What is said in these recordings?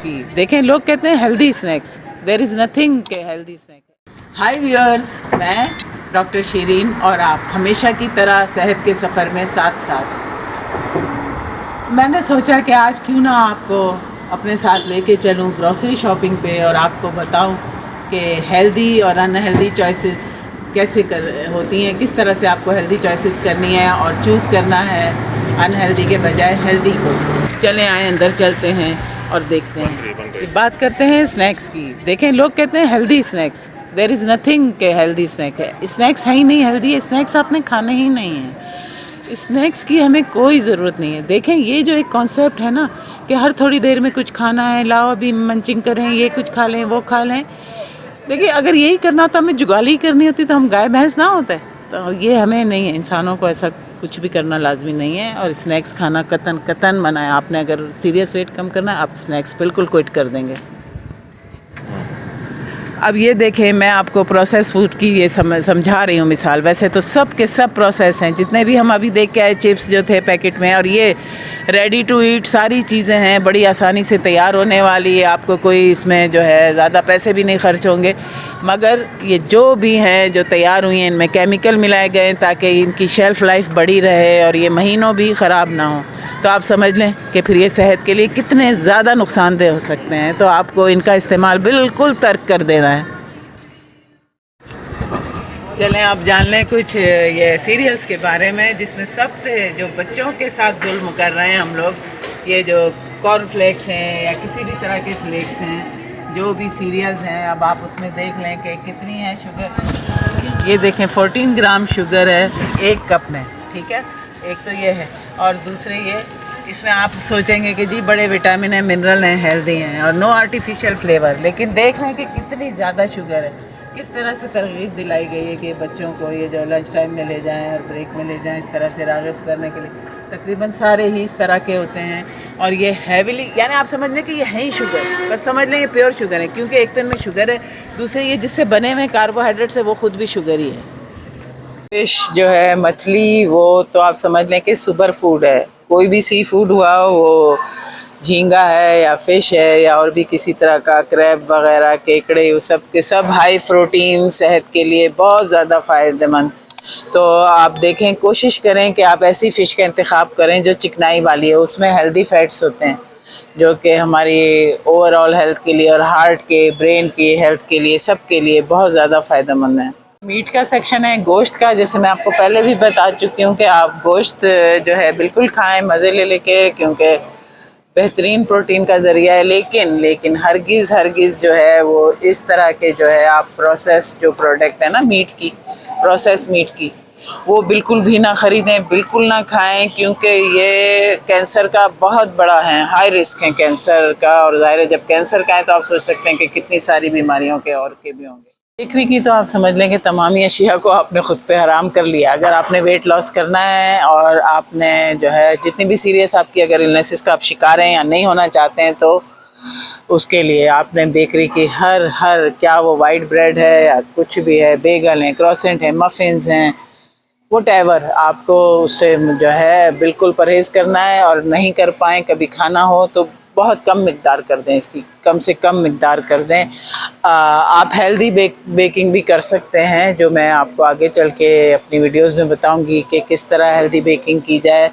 की देखें, लोग कहते हैं healthy snacks, there is nothing के हेल्दी स्नैक। हाय व्यूअर्स, मैं डॉक्टर शीरीन और आप हमेशा की तरह सेहत के सफ़र में साथ साथ। मैंने सोचा कि आज क्यों ना आपको अपने साथ लेके चलूं ग्रॉसरी शॉपिंग पे और आपको बताऊं कि हेल्दी और अनहेल्दी चॉइसेस कैसे होती हैं, किस तरह से आपको हेल्दी चॉइसेस करनी है और चूज़ करना है अनहेल्दी के बजाय हेल्दी को। चलें आए अंदर चलते हैं और देखते हैं। बात करते हैं स्नैक्स की। देखें, लोग कहते हैं healthy snacks, there is nothing के हेल्दी स्नैक है। स्नैक्स है ही नहीं हेल्दी, स्नैक्स आपने खाने ही नहीं है। स्नैक्स की हमें कोई ज़रूरत नहीं है। देखें, ये जो एक कॉन्सेप्ट है ना कि हर थोड़ी देर में कुछ खाना है, लाओ अभी मंचिंग करें, ये कुछ खा लें, वो खा लें। देखिए, अगर यही करना होता, हमें जुगाली करनी होती तो हम गाय भैंस ना होते। तो ये हमें नहीं है, इंसानों को ऐसा कुछ भी करना लाजमी नहीं है। और स्नैक्स खाना कतन कतन मना है। आपने अगर सीरियस वेट कम करना है, आप स्नैक्स बिल्कुल क्विट कर देंगे। अब ये देखें, मैं आपको प्रोसेस फूड की ये समझा रही हूँ मिसाल। वैसे तो सब के सब प्रोसेस हैं, जितने भी हम अभी देख के आए चिप्स जो थे पैकेट में, और ये रेडी टू ईट सारी चीज़ें हैं, बड़ी आसानी से तैयार होने वाली है। आपको कोई इसमें जो है ज़्यादा पैसे भी नहीं खर्च होंगे। मगर ये जो भी हैं जो तैयार हुई हैं, इनमें केमिकल मिलाए गए ताकि इनकी शेल्फ़ लाइफ बड़ी रहे और ये महीनों भी ख़राब ना हो। तो आप समझ लें कि फिर ये सेहत के लिए कितने ज़्यादा नुकसानदेह हो सकते हैं। तो आपको इनका इस्तेमाल बिल्कुल तर्क कर देना है। चलें आप जान लें कुछ ये सीरियल्स के बारे में, जिसमें सबसे जो बच्चों के साथ जुल्म कर रहे हैं हम लोग, ये जो कॉर्नफ्लेक्स हैं या किसी भी तरह के फ्लेक्स हैं, जो भी सीरियल्स हैं, अब आप उसमें देख लें कि कितनी है शुगर। ये देखें, 14 ग्राम शुगर है एक कप में, ठीक है। एक तो ये है, और दूसरे ये इसमें आप सोचेंगे कि जी बड़े विटामिन हैं, मिनरल हैं, हेल्दी हैं और नो आर्टिफिशियल फ्लेवर, लेकिन देख लें कि कितनी ज़्यादा शुगर है। किस तरह से तरगीब दिलाई गई है कि बच्चों को ये जो लंच टाइम में ले जाएं और ब्रेक में ले जाएं, इस तरह से राग़िब करने के लिए। तकरीबन सारे ही इस तरह के होते हैं और ये हैवीली, यानी आप समझ लें कि ये है ही शुगर, बस समझ लें ये प्योर शुगर है, क्योंकि एक तो इनमें शुगर है, दूसरे ये जिससे बने हुए कार्बोहाइड्रेट्स है वो खुद भी शुगर ही है। फिश जो है, मछली, वो तो आप समझ लें कि सुपर फूड है। कोई भी सी फूड हुआ, वो झींगा है या फ़िश है या और भी किसी तरह का क्रैब वगैरह, केकड़े, वो सब के सब हाई प्रोटीन, सेहत के लिए बहुत ज़्यादा फ़ायदेमंद। तो आप देखें, कोशिश करें कि आप ऐसी फ़िश का इंतखाब करें जो चिकनाई वाली है, उसमें हेल्दी फैट्स होते हैं जो कि हमारी ओवरऑल हेल्थ के लिए और हार्ट के, ब्रेन की हेल्थ के लिए, सब के लिए बहुत ज़्यादा फ़ायदेमंद है। मीट का सेक्शन है, गोश्त का, जैसे मैं आपको पहले भी बता चुकी हूँ कि आप गोश्त जो है बिल्कुल खाएं मज़े ले लेके, क्योंकि बेहतरीन प्रोटीन का ज़रिया है। लेकिन हरगिज़ जो है वो इस तरह के जो है आप प्रोसेस जो प्रोडक्ट है ना मीट की, प्रोसेस मीट की, वो बिल्कुल भी ना ख़रीदें, बिल्कुल ना खाएं, क्योंकि ये कैंसर का बहुत बड़ा है, हाई रिस्क है कैंसर का। और ज़ाहिर है जब कैंसर का है तो आप सोच सकते हैं कि कितनी सारी बीमारियों के और के भी होंगे। बेकरी की तो आप समझ लें कि तमामी अशिया को आपने ख़ुद पे हराम कर लिया। अगर आपने वेट लॉस करना है और आपने जो है जितनी भी सीरियस आपकी अगर इलनेसिस का आप शिकार हैं या नहीं होना चाहते हैं, तो उसके लिए आपने बेकरी की हर क्या वो वाइट ब्रेड है या कुछ भी है, बेगल हैं, क्रॉसेंट हैं, मफ़िन्स हैं, व्हाटएवर, आपको उससे जो है बिल्कुल परहेज़ करना है। और नहीं कर पाएँ कभी खाना हो तो बहुत कम मिक़दार कर दें, इसकी कम से कम मिक़दार कर दें। आप हेल्दी बेकिंग भी कर सकते हैं, जो मैं आपको आगे चल के अपनी वीडियोस में बताऊंगी कि किस तरह हेल्दी बेकिंग की जाए,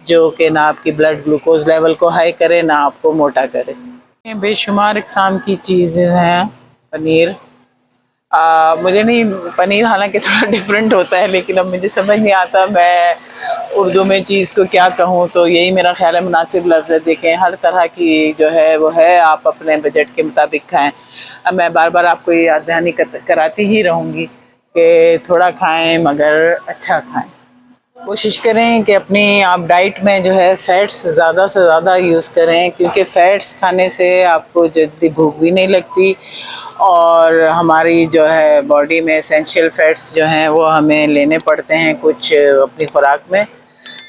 जो कि ना आपकी ब्लड ग्लूकोज लेवल को हाई करे, ना आपको मोटा करे। बेशुमार इक़साम की चीज़ें हैं। पनीर, मुझे नहीं, पनीर हालांकि थोड़ा डिफरेंट होता है, लेकिन अब मुझे समझ नहीं आता मैं उर्दू में चीज़ को क्या कहूँ, तो यही मेरा ख्याल है मुनासिब लफ्ज़ है। देखें, हर तरह की जो है वो है, आप अपने बजट के मुताबिक खाएं। अब मैं बार बार आपको ये याद दहानी कराती ही रहूँगी कि थोड़ा खाएं मगर अच्छा खाएं। कोशिश करें कि अपनी आप डाइट में जो है फ़ैट्स ज़्यादा से ज़्यादा यूज़ करें, क्योंकि फ़ैट्स खाने से आपको जल्दी भूख भी नहीं लगती और हमारी जो है बॉडी में एसेंशियल फ़ैट्स जो हैं वो हमें लेने पड़ते हैं कुछ अपनी खुराक में,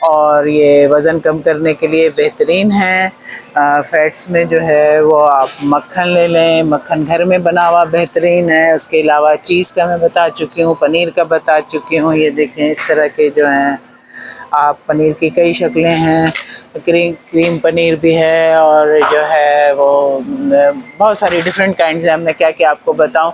और ये वज़न कम करने के लिए बेहतरीन है। फ़ैट्स में जो है वो आप मक्खन ले लें, मक्खन घर में बना हुआ बेहतरीन है। उसके अलावा चीज़ का मैं बता चुकी हूँ, पनीर का बता चुकी हूँ। ये देखें, इस तरह के जो हैं आप पनीर की कई शक्लें हैं, क्रीम पनीर भी है, और जो है वो बहुत सारी डिफरेंट काइंड्स हैं। अब मैं क्या क्या आपको बताऊं,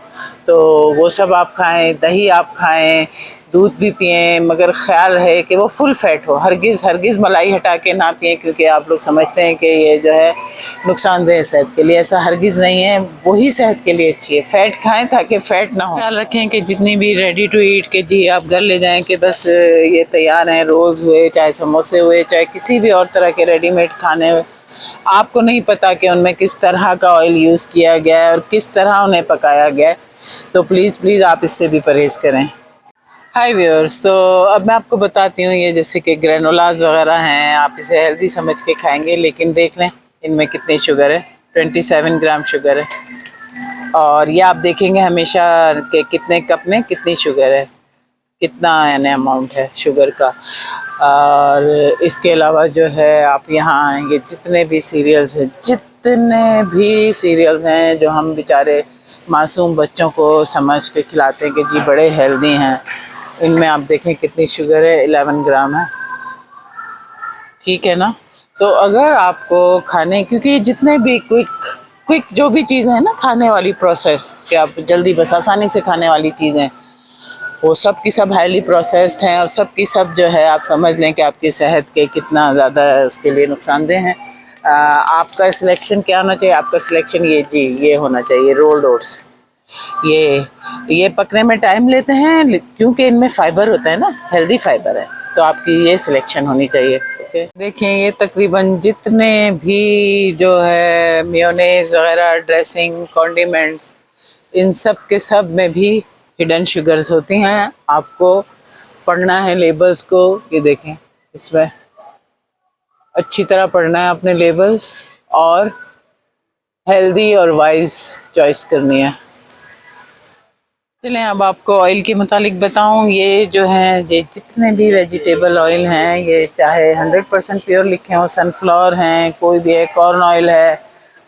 तो वो सब आप खाएं, दही आप खाएं, दूध भी पिएं, मगर ख्याल रहे कि वो फुल फैट हो। हरगिज़ मलाई हटा के ना पिएं, क्योंकि आप लोग समझते हैं कि ये जो है नुकसानदेह है सेहत के लिए। ऐसा हरगिज़ नहीं है, वही सेहत के लिए अच्छी है। फ़ैट खाएं ताकि फ़ैट ना हो। ख्याल रखें कि जितनी भी रेडी टू ईट के जी आप घर ले जाएं कि बस ये तैयार हैं, रोल्स हुए, चाहे समोसे हुए, चाहे किसी भी और तरह के रेडीमेड खाने हुए, आपको नहीं पता कि उनमें किस तरह का ऑयल यूज़ किया गया है और किस तरह उन्हें पकाया गया है। तो प्लीज़ आप इससे भी परहेज़ करें। हाय व्यूअर्स, तो अब मैं आपको बताती हूँ, ये जैसे कि ग्रेनोलाज वगैरह हैं, आप इसे हेल्दी समझ के खाएंगे, लेकिन देख लें इनमें कितनी शुगर है। 27 ग्राम शुगर है। और ये आप देखेंगे हमेशा कि कितने कप में कितनी शुगर है, कितना यानी अमाउंट है शुगर का। और इसके अलावा जो है आप यहाँ आएंगे, जितने भी सीरियल्स हैं जो हम बेचारे मासूम बच्चों को समझ के खिलाते हैं कि जी बड़े हेल्दी हैं, इनमें आप देखें कितनी शुगर है, 11 ग्राम है। ठीक है ना। तो अगर आपको खाने, क्योंकि जितने भी क्विक जो भी चीज़ें हैं ना खाने वाली, प्रोसेस कि आप जल्दी बस आसानी से खाने वाली चीज़ें, वो सब की सब हाईली प्रोसेस्ड हैं, और सब की सब जो है आप समझ लें कि आपकी सेहत के कितना ज़्यादा उसके लिए नुकसानदेह हैं। आपका सिलेक्शन क्या होना चाहिए? आपका सिलेक्शन ये होना चाहिए, रोल्ड ओट्स। ये पकने में टाइम लेते हैं, क्योंकि इनमें फाइबर होता है ना, हेल्दी फाइबर है, तो आपकी ये सिलेक्शन होनी चाहिए। ओके, देखें ये तकरीबन जितने भी जो है मेयोनेज़ वगैरह, ड्रेसिंग, कॉन्डिमेंट्स, इन सब के सब में भी हिडन शुगर्स होती हैं। आपको पढ़ना है लेबल्स को, ये देखें इसमें अच्छी तरह पढ़ना है अपने लेबल्स, और हेल्दी और वाइज चॉइस करनी है। चलें अब आपको ऑयल के मुतालिक बताऊं। ये जो है ये जितने भी वेजिटेबल ऑयल हैं, ये चाहे 100% प्योर लिखे हों, सनफ्लावर हैं, कोई भी है, कॉर्न ऑयल है,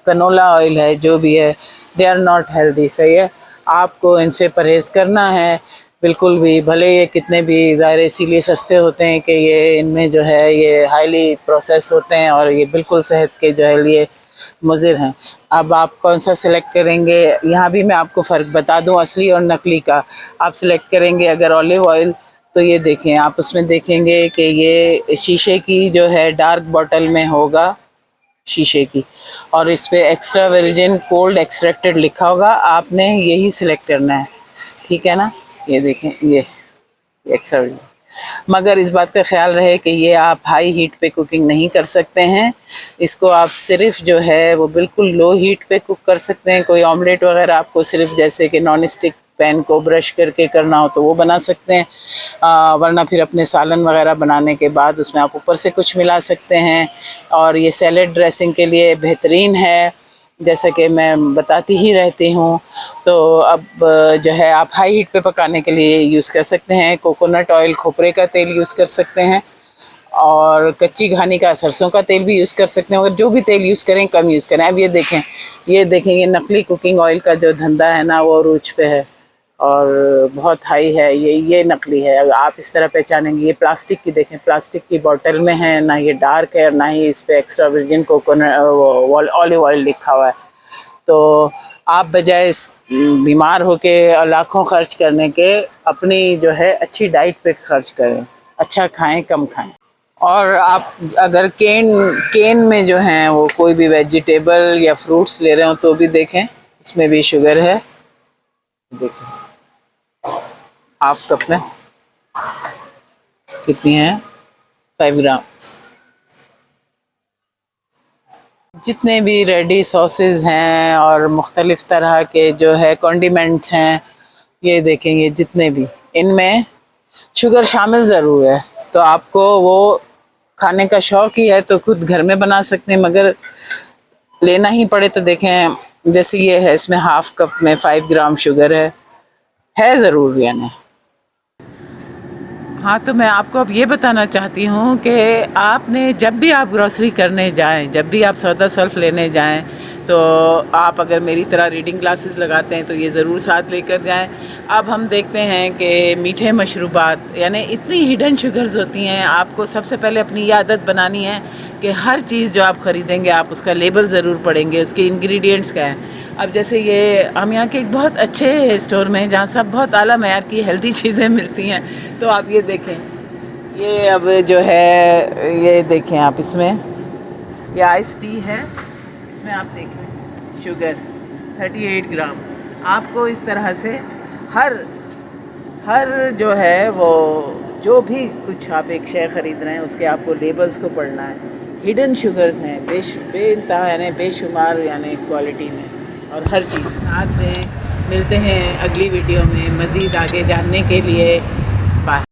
कनोला ऑयल है, जो भी है, दे आर नॉट हेल्दी। सही है, आपको इनसे परहेज़ करना है बिल्कुल भी। भले ये कितने भी ज़ाहिर इसीलिए सस्ते होते हैं कि ये इनमें जो है ये हाईली प्रोसेस होते हैं, और ये बिल्कुल सेहत के जो है लिए मुज़िर हैं। अब आप कौन सा सिलेक्ट करेंगे, यहाँ भी मैं आपको फ़र्क बता दूँ असली और नकली का। आप सिलेक्ट करेंगे अगर ऑलिव ऑयल, तो ये देखें आप उसमें देखेंगे कि ये शीशे की जो है डार्क बॉटल में होगा, शीशे की, और इस पर एक्स्ट्रा वर्जिन कोल्ड एक्सट्रैक्टेड लिखा होगा। आपने यही सिलेक्ट करना है, ठीक है ना। ये देखें ये एक्स्ट्रा वर्जिन, मगर इस बात का ख्याल रहे कि ये आप हाई हीट पे कुकिंग नहीं कर सकते हैं। इसको आप सिर्फ जो है वो बिल्कुल लो हीट पे कुक कर सकते हैं। कोई ऑमलेट वगैरह आपको सिर्फ जैसे कि नॉन स्टिक पैन को ब्रश करके करना हो तो वो बना सकते हैं, वरना फिर अपने सालन वगैरह बनाने के बाद उसमें आप ऊपर से कुछ मिला सकते हैं। और ये सैलेड ड्रेसिंग के लिए बेहतरीन है, जैसा कि मैं बताती ही रहती हूँ। तो अब जो है आप हाई हीट पे पकाने के लिए यूज़ कर सकते हैं। कोकोनट ऑयल, खोपरे का तेल यूज़ कर सकते हैं, और कच्ची घानी का सरसों का तेल भी यूज़ कर सकते हैं। अगर जो भी तेल यूज़ करें कम यूज़ करें। अब ये देखें ये नकली कुकिंग ऑयल का जो धंधा है ना, वो अरूज पे है और बहुत हाई है। ये नकली है। अगर आप इस तरह पहचानेंगे, ये प्लास्टिक की देखें, प्लास्टिक की बोतल में है, ना ये डार्क है और ना ही इस पर extra virgin coconut olive oil लिखा हुआ है। तो आप बजाय बीमार होके लाखों खर्च करने के अपनी जो है अच्छी डाइट पे खर्च करें, अच्छा खाएं, कम खाएं। और आप अगर केन में जो हैं वो कोई भी वेजिटेबल या फ्रूट्स ले रहे हो तो भी देखें उसमें भी शुगर है। देखें हाफ कप में कितनी है, 5 ग्राम। जितने भी रेडी सॉसेज हैं और मुख्तलिफ़ तरह के जो है कॉन्डिमेंट्स हैं, ये देखेंगे जितने भी, इनमें शुगर शामिल ज़रूर है। तो आपको वो खाने का शौक़ ही है तो खुद घर में बना सकते हैं, मगर लेना ही पड़े तो देखें जैसे ये है, इसमें हाफ कप में 5 ग्राम शुगर है ज़रूर यानी। हाँ, तो मैं आपको अब ये बताना चाहती हूँ कि आपने जब भी आप ग्रॉसरी करने जाएं, जब भी आप सौदा सल्फ लेने जाएं, तो आप अगर मेरी तरह रीडिंग क्लासेस लगाते हैं तो ये ज़रूर साथ लेकर जाएं। अब हम देखते हैं कि मीठे मशरूबात यानी इतनी हिडन शुगर्स होती हैं, आपको सबसे पहले अपनी ये आदत बनानी है कि हर चीज़ जो आप ख़रीदेंगे आप उसका लेबल ज़रूर पढ़ेंगे, उसके इंग्रेडिएंट्स क्या हैं। अब जैसे ये हम यहाँ के एक बहुत अच्छे स्टोर में हैं जहाँ सब बहुत आला मयार की हेल्दी चीज़ें मिलती हैं, तो आप ये देखें, ये अब जो है ये देखें आप, इसमें ये आइस टी है, इसमें आप देखें शुगर 38 ग्राम। आपको इस तरह से हर जो है वो जो भी कुछ आप एक शय ख़रीद रहे हैं उसके आपको लेबल्स को पढ़ना है। हिडन शुगर्स हैं बेइंतहा यानी बेशुमार यानी क्वालिटी में, और हर चीज़ साथ में मिलते हैं अगली वीडियो में मज़ीद आगे जानने के लिए। बाय।